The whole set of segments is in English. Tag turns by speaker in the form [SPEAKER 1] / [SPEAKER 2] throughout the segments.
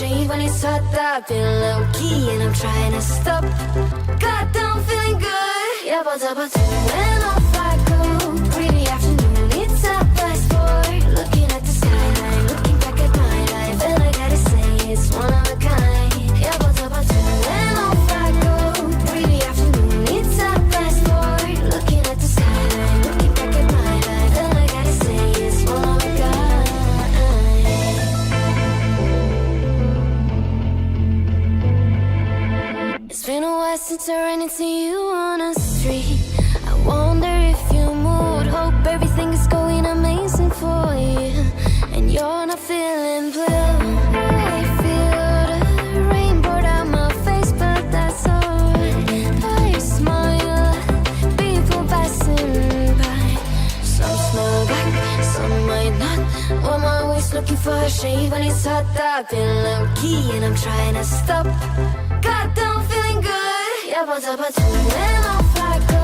[SPEAKER 1] shade when it's hot. I've been low-key and I'm trying to stop. God, I'm feeling good. Yeah, but when off I go. Pretty afternoon, it's 4:30. Looking at the skyline, looking back at my life, and I gotta say it's one of a kind. Yeah, but when off I go. Pretty afternoon, it's 4:30. Looking at the skyline, looking back at my life, and I gotta say it's one of a kind. It's been a while since I ran into you on the street. I wonder if you moved. Hope everything is going amazing for you, and you're not feeling blue. I feel the rain pour down my face, but that's alright. I smile at people passing by. Some smile back, some might not. I'm always looking for a shade when it's hot. I've been low-key and I'm trying to stop. God, I'm feeling good. Yeah, but when off I go.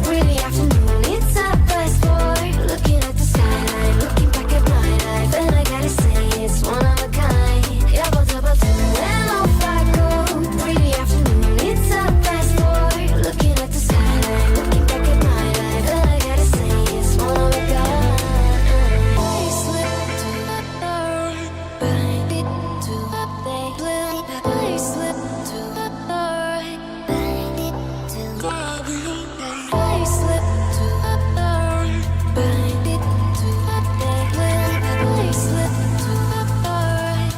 [SPEAKER 1] Pretty afternoon, it's 4:30. Looking at the skyline, looking back at my life, and I gotta say it's one of a kind. Yeah, but when off I go. Pretty afternoon, it's 4:30. Looking at the skyline, looking back at my life, and I gotta say it's one of a kind. I slip to the right, baby, to the blue. I slip to the right, baby, to the blue. I slip to the right, baby, to the blue. I slip to the right.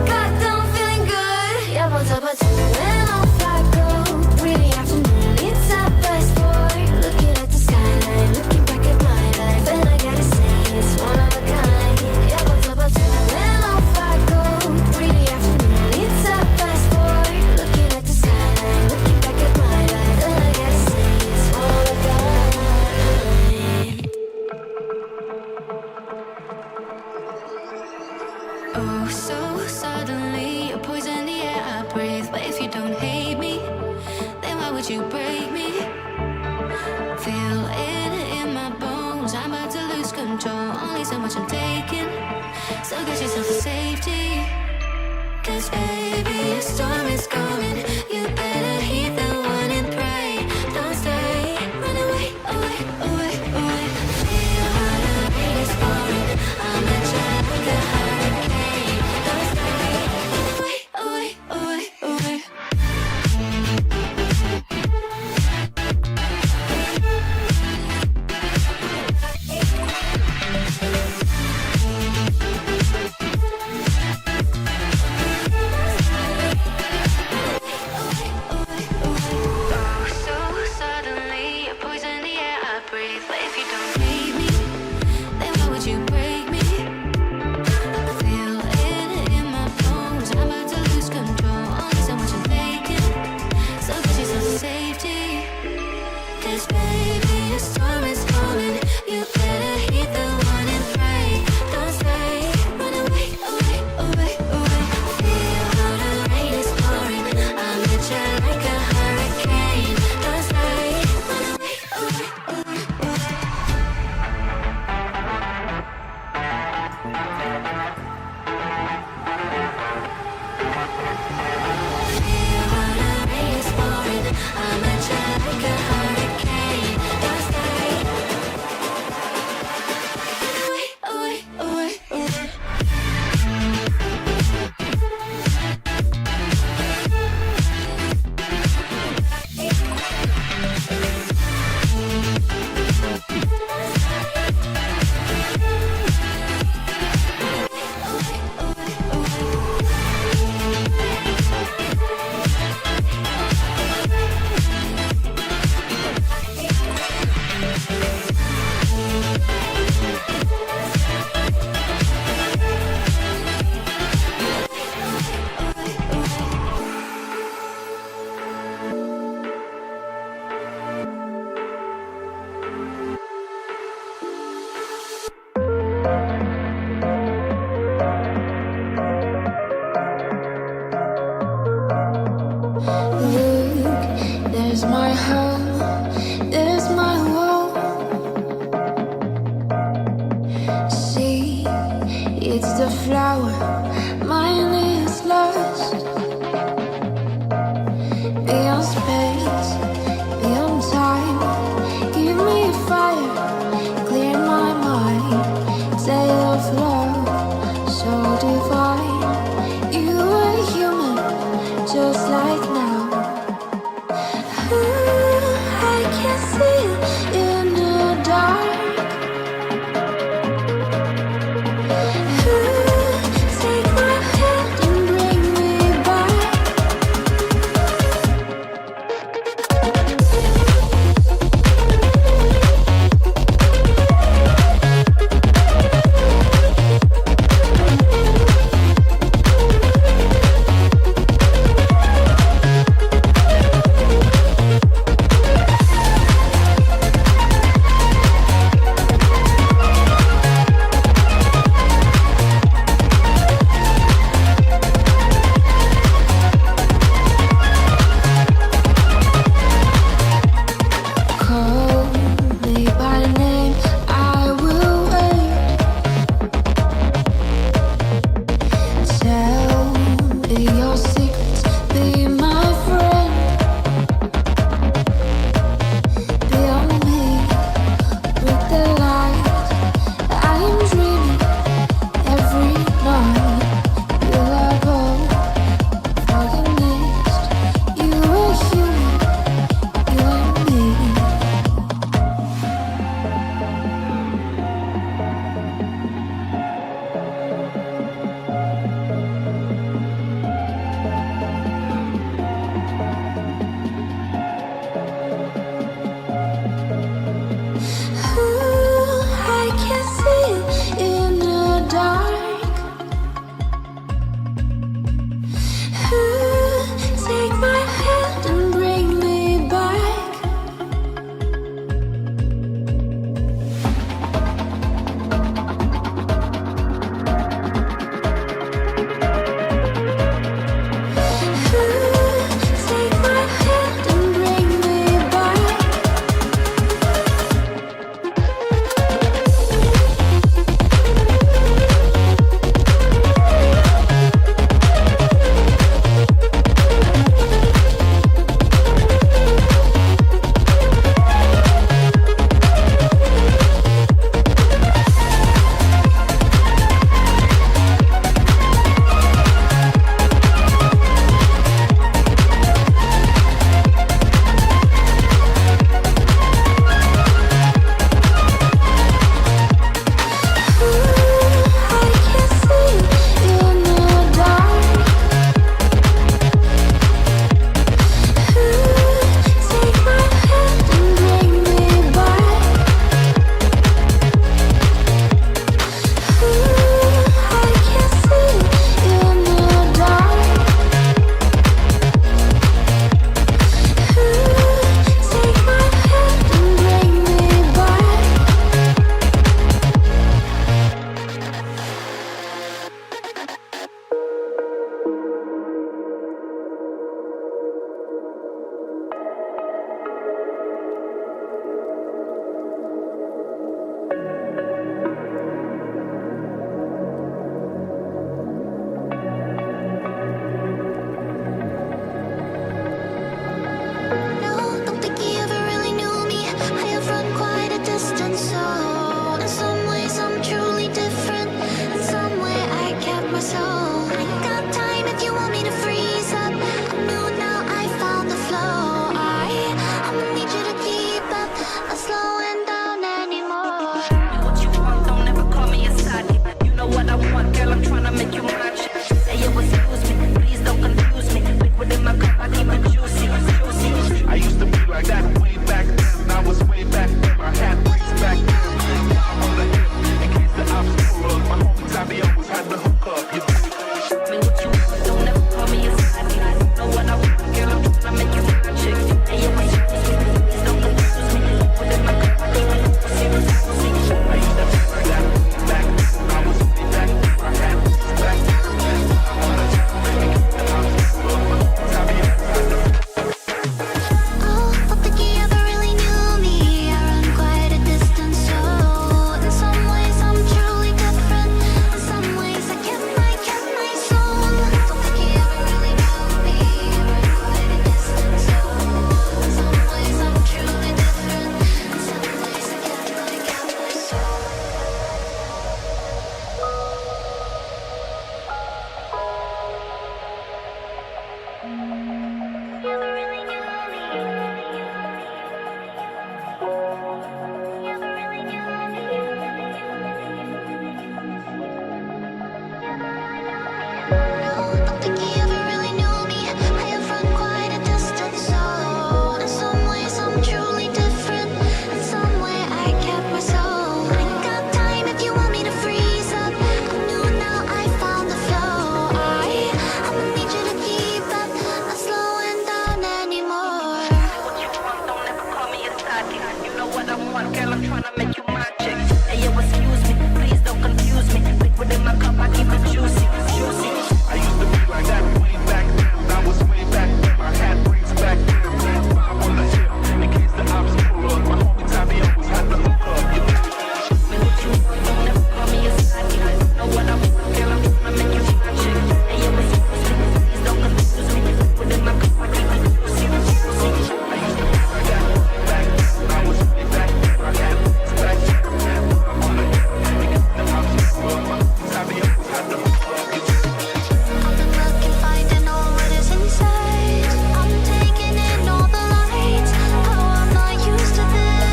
[SPEAKER 1] God, I'm feeling good. Yeah, but when off I go. Pretty afternoon, it's 4:30. Looking at the skyline, looking back at my life, and I gotta say it's one of a kind. Yeah, but when off I go. Pretty afternoon, it's 4:30. Looking at the skyline, looking back at my life, and I gotta say it's one of a kind.
[SPEAKER 2] Oh, so suddenly you're poison the air I breathe. But if you don't hate me, then why would you break me? Feel it in my bones, I'm about to lose control. Only so much I'm taking, so get yourself a safety. 'Cause baby, a storm is coming. You better heed the warning, pray. Don't stay, run away, away, away, away. Feel how the rain is falling. I'm a child with a hurricane. Don't stay, away, away, away, away.
[SPEAKER 1] light now. Ooh, I can see in the dark. Ooh, take my hand and bring me back.
[SPEAKER 3] make you my chick. Hey yo, excuse me, please don't confuse me. Liquid in my cup, I keep it juicy, juicy.
[SPEAKER 4] I used to be like that way back then. I was way back then. My hat brings back then. Five on the hip in case the ops pull up. My homie Tommy always had the hook up. You
[SPEAKER 3] Me what you want, don't never call me a side chick. Know what I'm girl, I'm gonna make you my chick. Hey yo, excuse me, please don't confuse me. Liquid in my cup, I keep it juicy, juicy.
[SPEAKER 4] I used to be like that way back then. I was way back then. My hat brings back then. Five on the hip in case the ops pull up. My homie Tommy always had the hook up.
[SPEAKER 2] I've been looking, finding all what is inside. I'm taking in all the lights. Oh, I'm not used to this.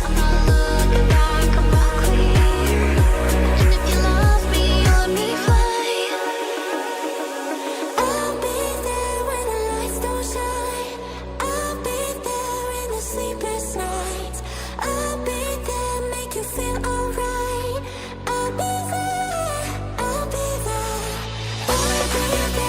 [SPEAKER 2] I'm not looking back, I'm not clear. And if you love me, you let me fly.
[SPEAKER 1] I'll be there when the lights don't shine. I'll be there in the sleepless nights. I'll be there, make you feel alright. I'll be there, I'll be there. I'll be there.